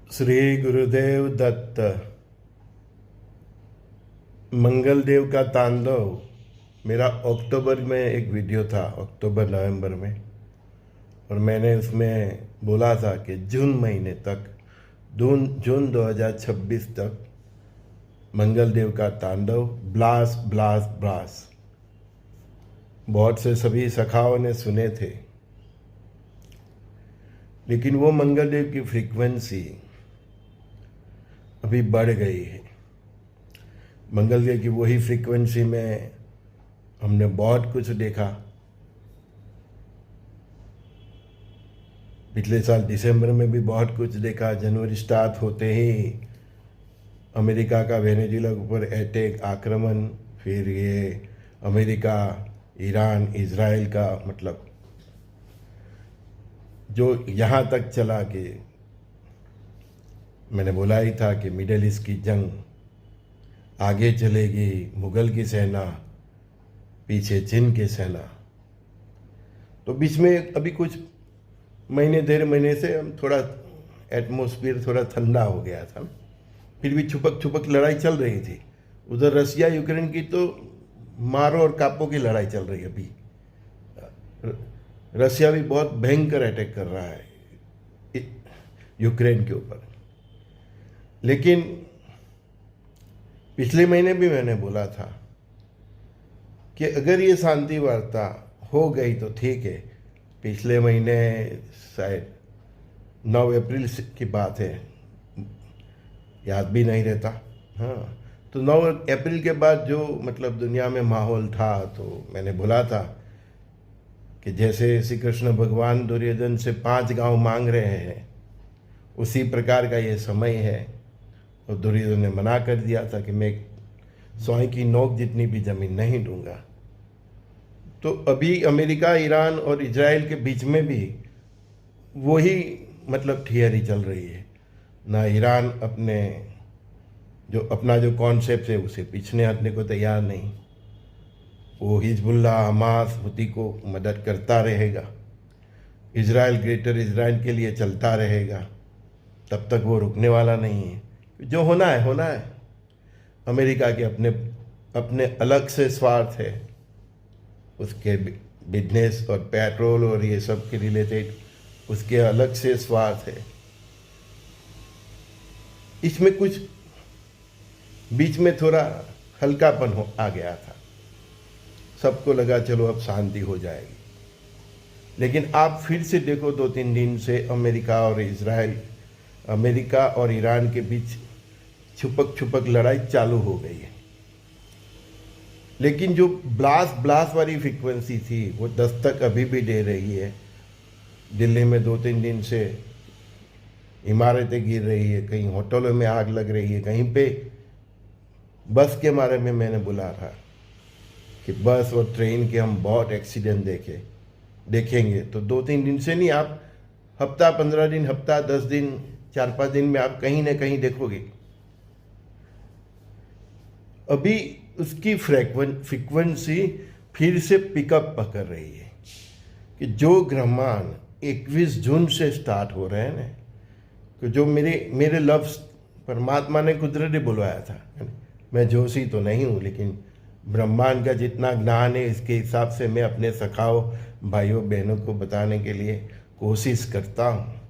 श्री गुरुदेव दत्त। मंगलदेव का तांडव मेरा अक्टूबर में एक वीडियो था, अक्टूबर नवंबर में, और मैंने उसमें बोला था कि जून महीने तक, जून 2026 तक मंगलदेव का तांडव ब्लास ब्लास ब्लास। बहुत से सभी सखाओं ने सुने थे, लेकिन वो मंगलदेव की फ्रीक्वेंसी अभी बढ़ गई है। मंगलदेव की वही फ्रीक्वेंसी में हमने बहुत कुछ देखा। पिछले साल दिसंबर में भी बहुत कुछ देखा। जनवरी स्टार्ट होते ही अमेरिका का वेनेजुएला के ऊपर अटैक, आक्रमण, फिर ये अमेरिका, ईरान, इजराइल का, मतलब जो यहाँ तक चला कि मैंने बोला ही था कि मिडल ईस्ट की जंग आगे चलेगी, मुगल की सेना पीछे, चीन की सेना। तो बीच में अभी कुछ महीने, 1.5 महीने से हम थोड़ा एटमॉस्फेयर थोड़ा ठंडा हो गया था। फिर भी छुपक छुपक लड़ाई चल रही थी। उधर रसिया यूक्रेन की तो मारो और कापो की लड़ाई चल रही है अभी। रसिया भी बहुत भयंकर अटैक कर रहा है यूक्रेन के ऊपर। लेकिन पिछले महीने भी मैंने बोला था कि अगर ये शांति वार्ता हो गई तो ठीक है। पिछले महीने शायद 9 अप्रैल की बात है, याद भी नहीं रहता। हाँ, तो 9 अप्रैल के बाद जो मतलब दुनिया में माहौल था, तो मैंने बोला था कि जैसे श्री कृष्ण भगवान दुर्योधन से 5 गांव मांग रहे हैं, उसी प्रकार का ये समय है। और दुर्योधन ने मना कर दिया था कि मैं सोए की नोक जितनी भी जमीन नहीं दूंगा। तो अभी अमेरिका, ईरान और इजराइल के बीच में भी वही मतलब थियरी चल रही है। ना ईरान अपना जो कॉन्सेप्ट है उसे पीछे हटने को तैयार नहीं। वो हिजबुल्लाह, हमास, हुती को मदद करता रहेगा। इजराइल ग्रेटर इजराइल के लिए चलता रहेगा, तब तक वो रुकने वाला नहीं है। जो होना है होना है। अमेरिका के अपने अलग से स्वार्थ है, उसके बिजनेस और पेट्रोल और ये सब के रिलेटेड उसके अलग से स्वार्थ है। इसमें कुछ बीच में थोड़ा हल्कापन आ गया था। सबको लगा चलो अब शांति हो जाएगी। लेकिन आप फिर से देखो, 2-3 दिन से अमेरिका और ईरान के बीच छुपक छुपक लड़ाई चालू हो गई है। लेकिन जो ब्लास वाली फ्रीक्वेंसी थी वो दस्तक अभी भी दे रही है। दिल्ली में 2-3 दिन से इमारतें गिर रही है, कहीं होटलों में आग लग रही है, कहीं पे बस के बारे में मैंने बोला था कि बस और ट्रेन के हम बहुत एक्सीडेंट देखेंगे। तो 2-3 दिन से नहीं, आप हफ्ता, 15 दिन, हफ्ता, 10 दिन, 4-5 दिन में आप कहीं ना कहीं देखोगे। अभी उसकी फ्रीक्वेंसी फिर से पिकअप पकड़ रही है कि जो ग्रहमान 21 जून से स्टार्ट हो रहे हैं ना, कि जो मेरे लफ्ज़ परमात्मा ने कुदरती बुलवाया था। मैं जोशी तो नहीं हूँ, लेकिन ब्रह्मांड का जितना ज्ञान है इसके हिसाब से मैं अपने सखाओं, भाइयों, बहनों को बताने के लिए कोशिश करता हूँ।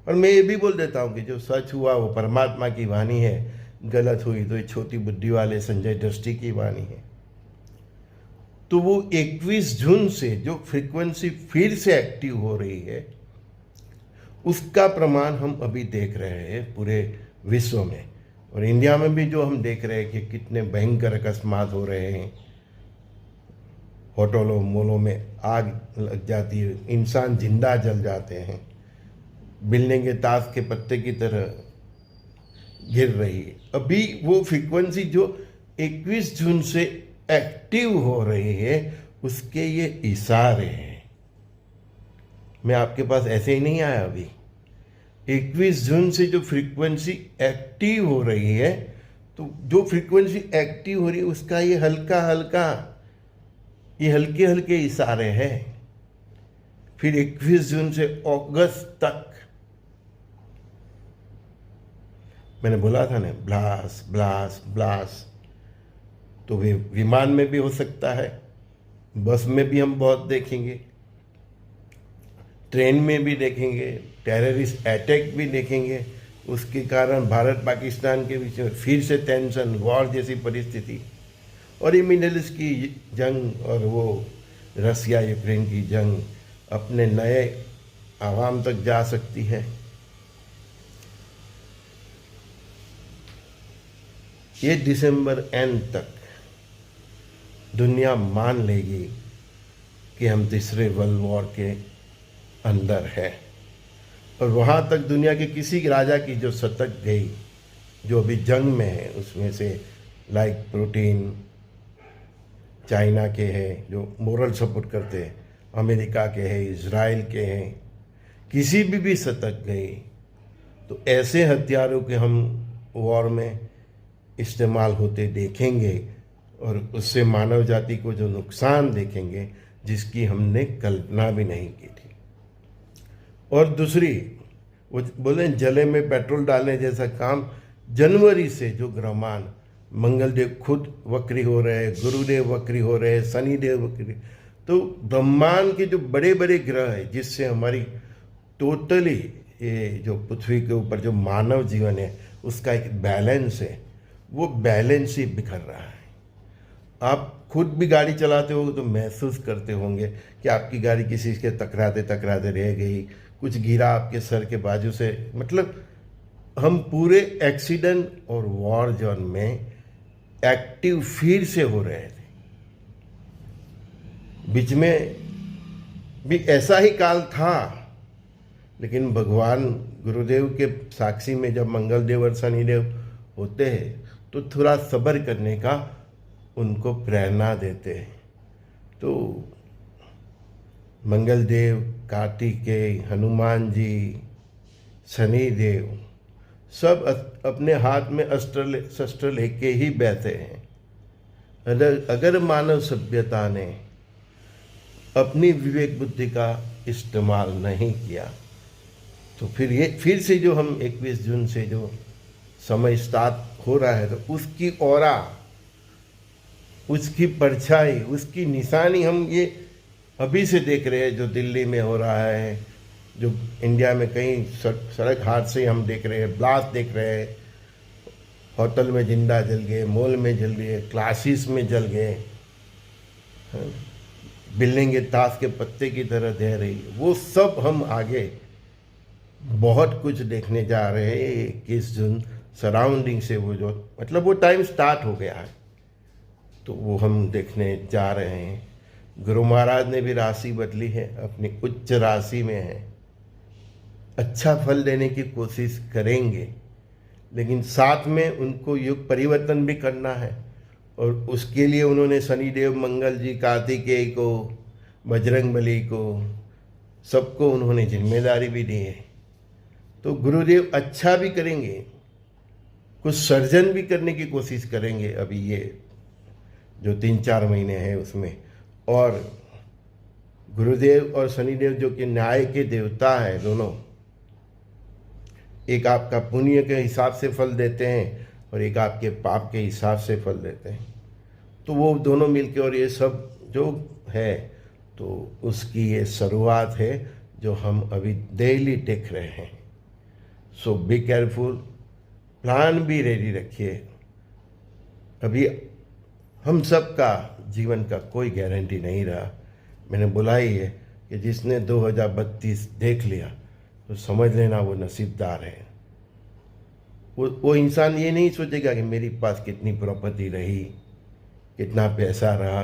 और मैं ये भी बोल देता हूँ कि जो सच हुआ वो परमात्मा की वाणी है, गलत हुई तो ये छोटी बुद्धि वाले संजय दृष्टि की वाणी है। तो वो 21 जून से जो फ्रीक्वेंसी फिर से एक्टिव हो रही है, उसका प्रमाण हम अभी देख रहे हैं पूरे विश्व में। और इंडिया में भी जो हम देख रहे हैं कि कितने भयंकर अकस्मात हो रहे हैं। होटलों, मॉलों में आग लग जाती है, इंसान जिंदा जल जाते हैं, बिल्डिंगें ताश के पत्ते की तरह गिर रही है। अभी वो फ्रीक्वेंसी जो 21 जून से एक्टिव हो रही है, उसके ये इशारे हैं। मैं आपके पास ऐसे ही नहीं आया। अभी 21 जून से जो फ्रीक्वेंसी एक्टिव हो रही है, तो जो फ्रीक्वेंसी एक्टिव हो रही है उसका ये हल्के हल्के इशारे हैं। फिर 21 जून से अगस्त तक मैंने बोला था ना, ब्लास्ट ब्लास्ट ब्लास्ट। तो वे विमान में भी हो सकता है, बस में भी हम बहुत देखेंगे, ट्रेन में भी देखेंगे, टेररिस्ट अटैक भी देखेंगे। उसके कारण भारत पाकिस्तान के बीच में फिर से टेंशन, वॉर जैसी परिस्थिति, और ये मिडल ईस्ट की जंग और वो रसिया यूक्रेन की जंग अपने नए आवाम तक जा सकती है। ये दिसंबर एंड तक दुनिया मान लेगी कि हम तीसरे वर्ल्ड वॉर के अंदर है, और वहाँ तक दुनिया के किसी राजा की जो सतक गई, जो अभी जंग में है, उसमें से लाइक पुतिन चाइना के हैं जो मोरल सपोर्ट करते हैं, अमेरिका के हैं, इजराइल के हैं, किसी भी सतक गई तो ऐसे हथियारों के हम वॉर में इस्तेमाल होते देखेंगे, और उससे मानव जाति को जो नुकसान देखेंगे जिसकी हमने कल्पना भी नहीं की थी। और दूसरी, वो बोले जले में पेट्रोल डालने जैसा काम, जनवरी से जो ग्रहमान, मंगलदेव खुद वक्री हो रहे हैं, गुरुदेव वक्री हो रहे हैं, शनिदेव वक्री, तो ब्रह्मांड के जो बड़े बड़े ग्रह है जिससे हमारी टोटली ये जो पृथ्वी के ऊपर जो मानव जीवन है उसका एक बैलेंस है, वो बैलेंस ही बिखर रहा है। आप खुद भी गाड़ी चलाते हो तो महसूस करते होंगे कि आपकी गाड़ी किसी के टकराते टकराते रह गई, कुछ गिरा आपके सर के बाजू से, मतलब हम पूरे एक्सीडेंट और वॉर जोन में एक्टिव फिर से हो रहे थे। बीच में भी ऐसा ही काल था, लेकिन भगवान गुरुदेव के साक्षी में जब मंगलदेव और शनिदेव होते हैं तो थोड़ा सब्र करने का उनको प्रेरणा देते हैं। तो मंगलदेव, कार्तिकेय, हनुमान जी, शनिदेव सब अपने हाथ में शस्त्र लेके ही बैठे हैं। अगर मानव सभ्यता ने अपनी विवेक बुद्धि का इस्तेमाल नहीं किया तो फिर से जो हम 21 जून से जो समय स्टार्ट हो रहा है तो उसकी औरा, उसकी परछाई, उसकी निशानी हम ये अभी से देख रहे हैं, जो दिल्ली में हो रहा है, जो इंडिया में कई सड़क हादसे हम देख रहे हैं, ब्लास्ट देख रहे हैं, होटल में जिंदा जल गए, मॉल में जल गए, क्लासेस में जल गए, बिल्डिंगें ताश के पत्ते की तरह दे रही, वो सब हम आगे बहुत कुछ देखने जा रहे हैं 21 जून सराउंडिंग से। वो जो मतलब वो टाइम स्टार्ट हो गया है, तो वो हम देखने जा रहे हैं। गुरु महाराज ने भी राशि बदली है, अपनी उच्च राशि में है, अच्छा फल देने की कोशिश करेंगे, लेकिन साथ में उनको युग परिवर्तन भी करना है, और उसके लिए उन्होंने शनिदेव, मंगल जी, कार्तिकेय को, बजरंगबली को, सबको उन्होंने जिम्मेदारी भी दी है। तो गुरुदेव अच्छा भी करेंगे, कुछ सर्जन भी करने की कोशिश करेंगे अभी ये जो 3-4 महीने हैं उसमें। और गुरुदेव और शनिदेव जो कि न्याय के देवता हैं दोनों, एक आपका पुण्य के हिसाब से फल देते हैं और एक आपके पाप के हिसाब से फल देते हैं, तो वो दोनों मिलके और ये सब जो है तो उसकी ये शुरुआत है जो हम अभी डेली देख रहे हैं। सो बी केयरफुल, प्लान भी रेडी रखिए। अभी हम सब का जीवन का कोई गारंटी नहीं रहा। मैंने बोला ही है कि जिसने 2032 देख लिया तो समझ लेना वो नसीबदार है। वो इंसान ये नहीं सोचेगा कि मेरे पास कितनी प्रॉपर्टी रही, कितना पैसा रहा,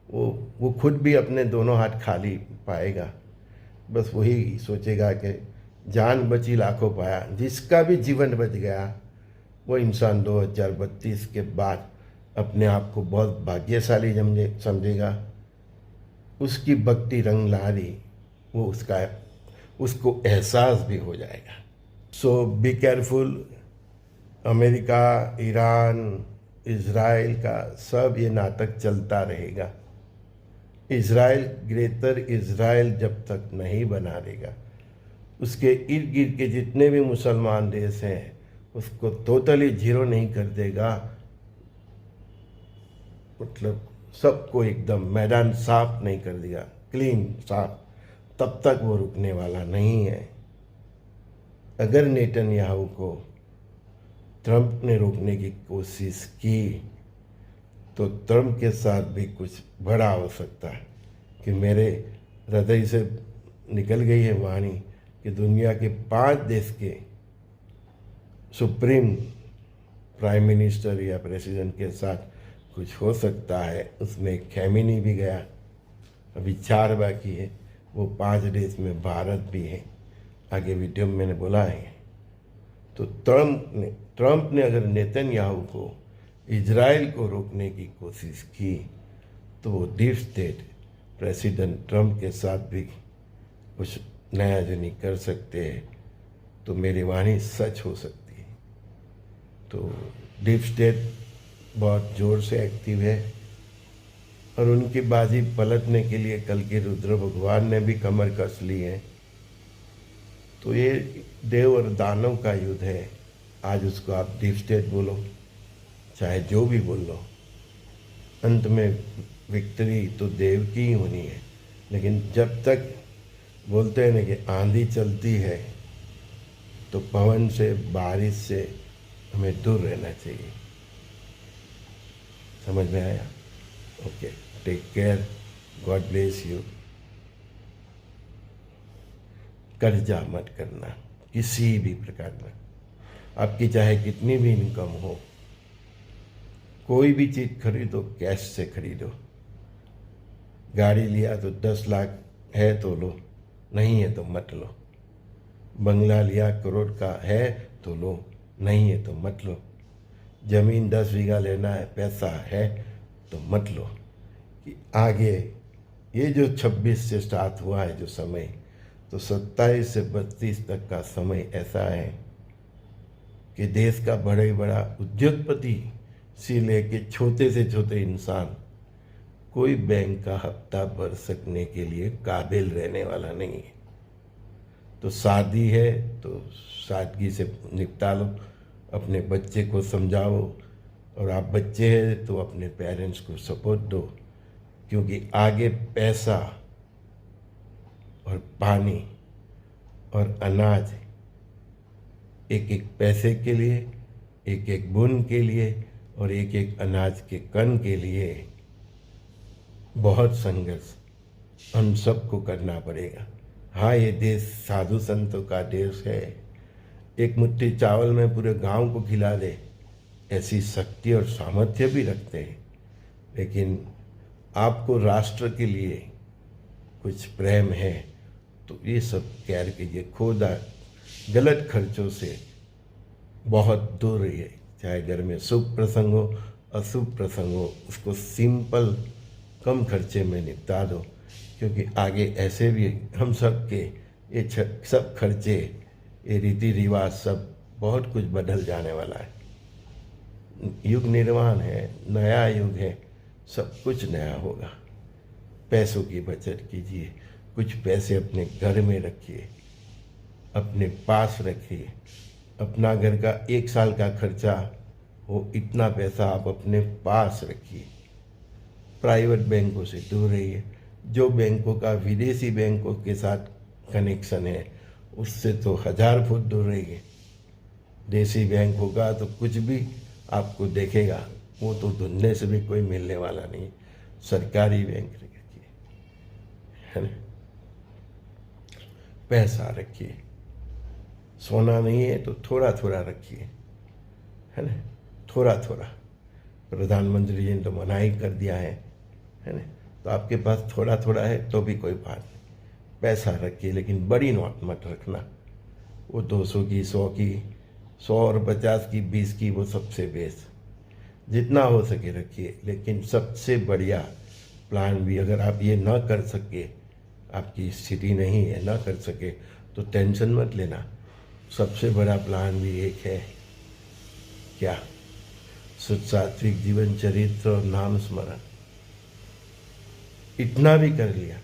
वो खुद भी अपने दोनों हाथ खाली पाएगा। बस वही सोचेगा कि जान बची लाखों पाया। जिसका भी जीवन बच गया वो इंसान 2032 के बाद अपने आप को बहुत भाग्यशाली समझेगा। उसकी भक्ति रंग ला रही, वो उसको एहसास भी हो जाएगा। So be careful. America, Iran, Israel का सब ये नाटक चलता रहेगा। इज़राइल ग्रेटर इज़राइल जब तक नहीं बना देगा, उसके इर्द गिर्द के जितने भी मुसलमान देश हैं उसको टोटली जीरो नहीं कर देगा, मतलब सबको एकदम मैदान साफ नहीं कर दिया, क्लीन साफ, तब तक वो रुकने वाला नहीं है। अगर नेतन्याहू को ट्रंप ने रोकने की कोशिश की तो ट्रंप के साथ भी कुछ बड़ा हो सकता है। कि मेरे हृदय से निकल गई है वाणी कि दुनिया के 5 देश के सुप्रीम प्राइम मिनिस्टर या प्रेसिडेंट के साथ कुछ हो सकता है। उसमें खैमिनी भी गया, अभी 4 बाकी है। वो 5 देश में भारत भी है, आगे वीडियो में मैंने बोला है। तो ट्रंप ने अगर नेतन्याहू को, इजराइल को रोकने की कोशिश की तो वो डीप स्टेट प्रेसिडेंट ट्रंप के साथ भी कुछ नया जो नहीं कर सकते हैं। तो मेरी वाणी सच हो सकती है। तो डीप स्टेट बहुत ज़ोर से एक्टिव है और उनकी बाजी पलटने के लिए कल के रुद्र भगवान ने भी कमर कस ली है। तो ये देव और दानव का युद्ध है। आज उसको आप डीप स्टेट बोलो, चाहे जो भी बोल लो, अंत में विक्ट्री तो देव की ही होनी है। लेकिन जब तक बोलते हैं ना कि आंधी चलती है तो पवन से, बारिश से हमें दूर रहना चाहिए। समझ में आया? Okay, take care, God bless you. कर्जा मत करना किसी भी प्रकार में, आपकी चाहे कितनी भी इनकम हो। कोई भी चीज़ खरीदो कैश से खरीदो। गाड़ी लिया तो 10 लाख है तो लो, नहीं है तो मत लो। बंगला लिया करोड़ का है तो लो, नहीं है तो मत लो। ज़मीन 10 बीघा लेना है, पैसा है तो मत लो। कि आगे ये जो 26 से स्टार्ट हुआ है जो समय, तो 27 से 32 तक का समय ऐसा है कि देश का बड़े बड़ा उद्योगपति से लेके छोटे से छोटे इंसान कोई बैंक का हफ्ता भर सकने के लिए काबिल रहने वाला नहीं है। तो शादी है तो सादगी से निपटा लो, अपने बच्चे को समझाओ, और आप बच्चे हैं तो अपने पेरेंट्स को सपोर्ट दो। क्योंकि आगे पैसा और पानी और अनाज, एक एक पैसे के लिए, एक एक बूंद के लिए और एक एक अनाज के कण के लिए बहुत संघर्ष हम सबको करना पड़ेगा। हाँ, ये देश साधु संतों का देश है। एक मुट्ठी चावल में पूरे गांव को खिला दे, ऐसी शक्ति और सामर्थ्य भी रखते हैं। लेकिन आपको राष्ट्र के लिए कुछ प्रेम है तो ये सब केयर कीजिए। खुद गलत खर्चों से बहुत दूर रहिए। चाहे घर में शुभ प्रसंग हो, अशुभ प्रसंग हो, उसको सिंपल कम खर्चे में निपटा दो। क्योंकि आगे ऐसे भी हम सब के ये सब खर्चे, ये रीति रिवाज सब बहुत कुछ बदल जाने वाला है। युग निर्माण है, नया युग है, सब कुछ नया होगा। पैसों की बचत कीजिए, कुछ पैसे अपने घर में रखिए, अपने पास रखिए। अपना घर का 1 साल का खर्चा हो, इतना पैसा आप अपने पास रखिए। प्राइवेट बैंकों से दूर रहिए। जो बैंकों का विदेशी बैंकों के साथ कनेक्शन है उससे तो 1000 फुट दूर रहिए। देसी बैंक होगा तो कुछ भी आपको देखेगा, वो तो ढूंढने से भी कोई मिलने वाला नहीं। सरकारी बैंक रखिए, है ना। पैसा रखिए, सोना नहीं है तो थोड़ा थोड़ा रखिए, है ना, थोड़ा थोड़ा। प्रधानमंत्री जी ने तो मना ही कर दिया है ना। तो आपके पास थोड़ा थोड़ा है तो भी कोई बात नहीं, पैसा रखिए, लेकिन बड़ी नोट मत रखना। वो 200 की, 100 की, 100 और 50 की, 20 की, वो सबसे बेस्ट। जितना हो सके रखिए। लेकिन सबसे बढ़िया प्लान भी, अगर आप ये ना कर सके, आपकी स्थिति नहीं है, ना कर सके, तो टेंशन मत लेना। सबसे बड़ा प्लान भी एक है, क्या? शुद्ध सात्विक जीवन चरित्र और नाम स्मरण। इतना भी कर लिया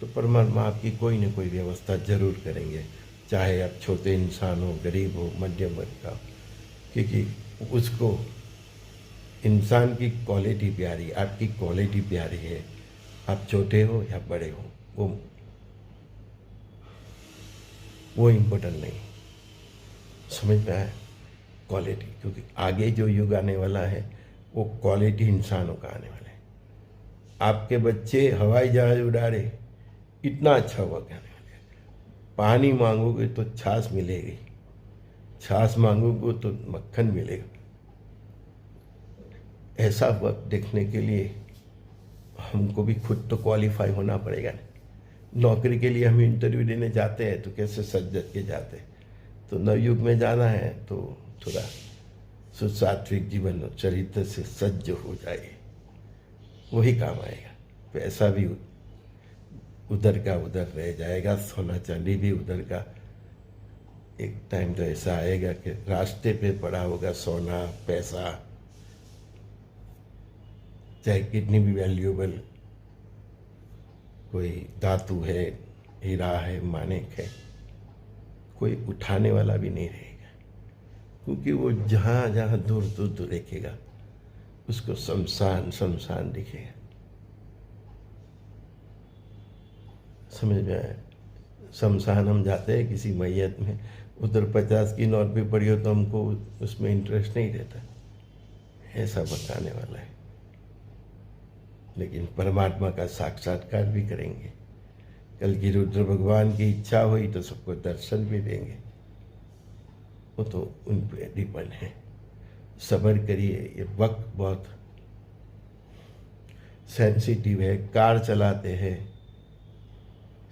तो परमात्मा आपकी कोई न कोई व्यवस्था जरूर करेंगे। चाहे आप छोटे इंसान हो, गरीब हो, मध्यम वर्ग का, क्योंकि उसको इंसान की क्वालिटी प्यारी, आपकी क्वालिटी प्यारी है, आप छोटे हो या बड़े हो, वो इम्पोर्टेंट नहीं, समझ में आया? क्वालिटी, क्योंकि आगे जो युग आने वाला है वो क्वालिटी इंसानों का आने वाला है। आपके बच्चे हवाई जहाज उड़ा रहे, इतना अच्छा वक्त आने वाला है। पानी मांगोगे तो छाछ मिलेगी, छाछ मांगोगे तो मक्खन मिलेगा। ऐसा वक्त देखने के लिए हमको भी खुद तो क्वालिफाई होना पड़ेगा ना। नौकरी के लिए हम इंटरव्यू देने जाते हैं तो कैसे सज के जाते हैं। तो नवयुग में जाना है तो थोड़ा सुसात्विक जीवन चरित्र से सज्ज हो जाए, वही काम आएगा। पैसा भी उधर का उधर रह जाएगा, सोना चांदी भी उधर का। एक टाइम तो ऐसा आएगा कि रास्ते पे पड़ा होगा सोना पैसा, चाहे कितनी भी वैल्यूएबल कोई धातु है, हीरा है, मानिक है, कोई उठाने वाला भी नहीं रहेगा, क्योंकि वो जहाँ जहाँ दूर दूर दूर देखेगा उसको शमशान शमशान दिखेगा। समझ में आया? शमशान हम जाते हैं किसी मैयत में, उधर 50 की नोट भी पड़ी हो तो हमको उसमें इंटरेस्ट नहीं रहता। ऐसा बताने वाला है, लेकिन परमात्मा का साक्षात्कार भी करेंगे। कल की रुद्र भगवान की इच्छा हुई तो सबको दर्शन भी देंगे, वो तो उन पर डिपेंड है। सब्र करिए, ये वक्त बहुत सेंसिटिव है। कार चलाते हैं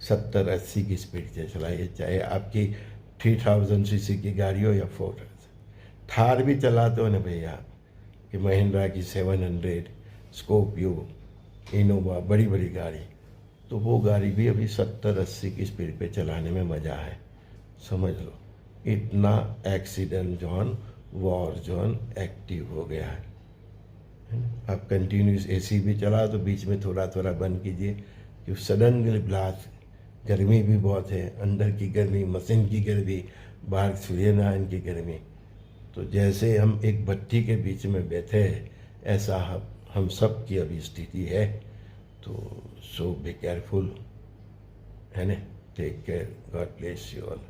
70-80 की स्पीड से चलाइए, चाहे आपकी 3000 सीसी की गाड़ी हो या 4000। थार भी चलाते हो ना भैया, कि महिंद्रा की 700, स्कॉर्पियो, इनोवा, बड़ी बड़ी गाड़ी, तो वो गाड़ी भी अभी 70-80 की स्पीड पे चलाने में मज़ा है। समझ लो, इतना accident zone, war zone active हो गया है। आप कंटिन्यूस एसी भी चला तो बीच में थोड़ा थोड़ा बंद कीजिए, क्योंकि सडनली ब्लास्ट, गर्मी भी बहुत है, अंदर की गर्मी, मशीन की गर्मी, बाहर सूर्यनारायण की गर्मी। तो जैसे हम एक भट्टी के बीच में बैठे हैं, ऐसा हम सब की अभी स्थिति है। तो सो बी केयरफुल, है ना? Take care, God bless you all.